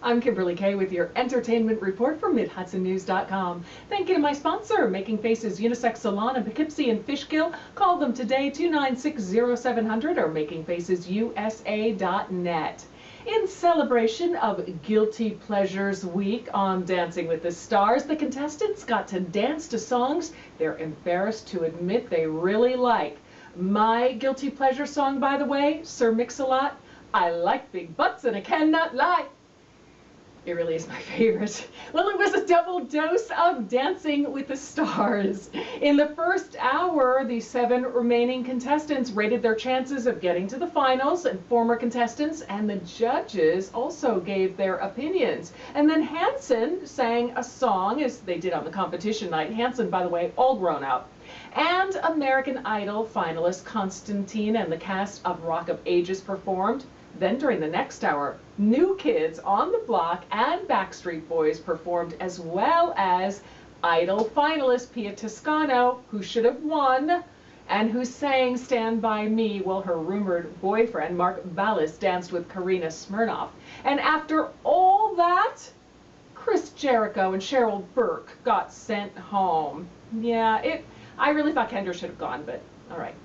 I'm Kimberly Kay with your entertainment report from MidHudsonNews.com. Thank you to my sponsor, Making Faces Unisex Salon in Poughkeepsie and Fishkill. Call them today, 296-0700 or makingfacesusa.net. In celebration of Guilty Pleasures Week on Dancing with the Stars, the contestants got to dance to songs they're embarrassed to admit they really like. My guilty pleasure song, by the way, Sir Mix-a-Lot, I like big butts and I cannot lie. It really is my favorite. Well, it was a double dose of Dancing with the Stars. In the first hour, the 7 remaining contestants rated their chances of getting to the finals, and former contestants and the judges also gave their opinions. And then Hanson sang a song, as they did on the competition night. Hanson, by the way, all grown up. And American Idol finalist Constantine and the cast of Rock of Ages performed. Then during the next hour, New Kids on the Block and Backstreet Boys performed, as well as Idol finalist Pia Toscano, who should have won, and who sang Stand By Me while her rumored boyfriend, Mark Ballas, danced with Karina Smirnoff. And after all that, Chris Jericho and Cheryl Burke got sent home. Yeah, I really thought Kendra should have gone, but all right.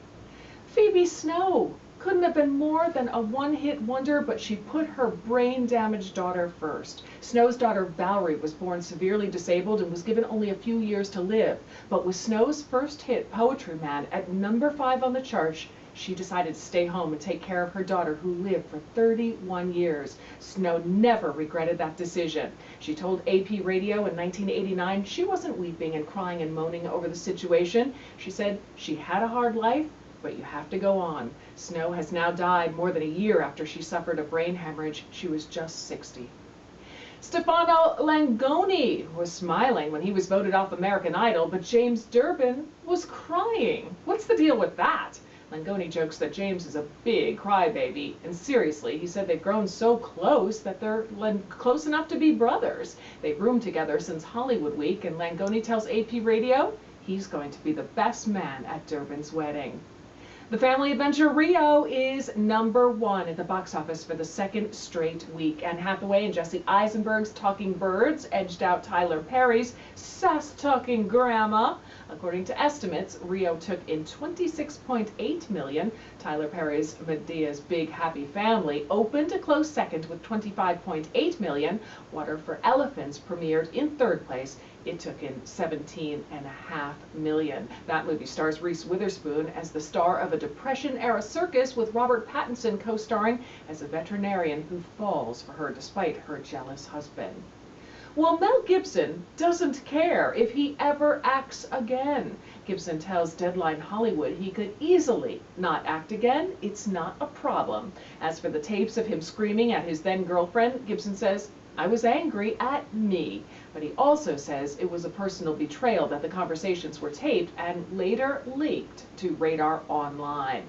Phoebe Snow couldn't have been more than a one-hit wonder, but she put her brain-damaged daughter first. Snow's daughter Valerie was born severely disabled and was given only a few years to live. But with Snow's first hit, Poetry Man, at number 5 on the charts, she decided to stay home and take care of her daughter, who lived for 31 years. Snow never regretted that decision. She told AP Radio in 1989 she wasn't weeping and crying and moaning over the situation. She said she had a hard life, but you have to go on. Snow has now died more than a year after she suffered a brain hemorrhage. She was just 60. Stefano Langoni was smiling when he was voted off American Idol, but James Durbin was crying. What's the deal with that? Langoni jokes that James is a big crybaby, and seriously, he said they've grown so close that they're close enough to be brothers. They've roomed together since Hollywood Week, and Langoni tells AP Radio he's going to be the best man at Durbin's wedding. The family adventure Rio is number 1 at the box office for the 2nd straight week. Anne Hathaway and Jesse Eisenberg's Talking Birds edged out Tyler Perry's Sass-Talking Grandma. According to estimates, Rio took in $26.8 million. Tyler Perry's Medea's Big Happy Family opened a close second with $25.8 million. Water for Elephants premiered in 3rd place. It took in $17.5 million. That movie stars Reese Witherspoon as the star of a Depression-era circus, with Robert Pattinson co-starring as a veterinarian who falls for her despite her jealous husband. Well, Mel Gibson doesn't care if he ever acts again. Gibson tells Deadline Hollywood he could easily not act again. It's not a problem. As for the tapes of him screaming at his then-girlfriend, Gibson says, I was angry at me. But he also says it was a personal betrayal that the conversations were taped and later leaked to Radar Online.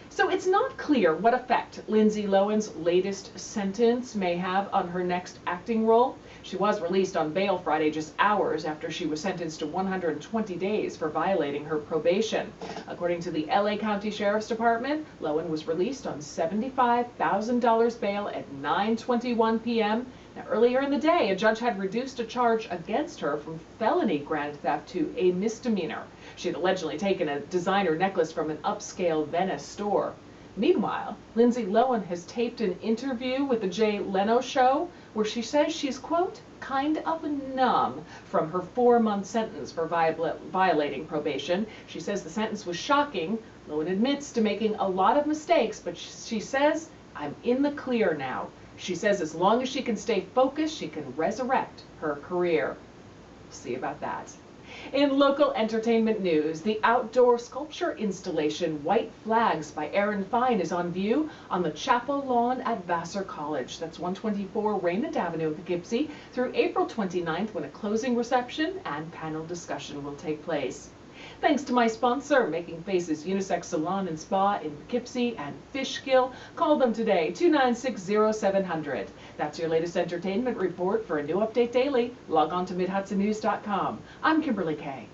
So it's not clear what effect Lindsay Lohan's latest sentence may have on her next acting role. She was released on bail Friday, just hours after she was sentenced to 120 days for violating her probation. According to the LA County Sheriff's Department, Lohan was released on $75,000 bail at 9:21 p.m. Now, earlier in the day, a judge had reduced a charge against her from felony grand theft to a misdemeanor. She had allegedly taken a designer necklace from an upscale Venice store. Meanwhile, Lindsay Lohan has taped an interview with the Jay Leno Show where she says she's, quote, kind of numb from her 4-month sentence for violating probation. She says the sentence was shocking. Lohan admits to making a lot of mistakes, but she says, I'm in the clear now. She says as long as she can stay focused, she can resurrect her career. We'll see about that. In local entertainment news, the outdoor sculpture installation White Flags by Aaron Fine is on view on the chapel lawn at Vassar College. That's 124 Raymond Avenue in Poughkeepsie through April 29th, when a closing reception and panel discussion will take place. Thanks to my sponsor, Making Faces Unisex Salon and Spa in Poughkeepsie and Fishkill. Call them today, 296-0700. That's your latest entertainment report. For a new update daily, log on to MidHudsonNews.com. I'm Kimberly Kay.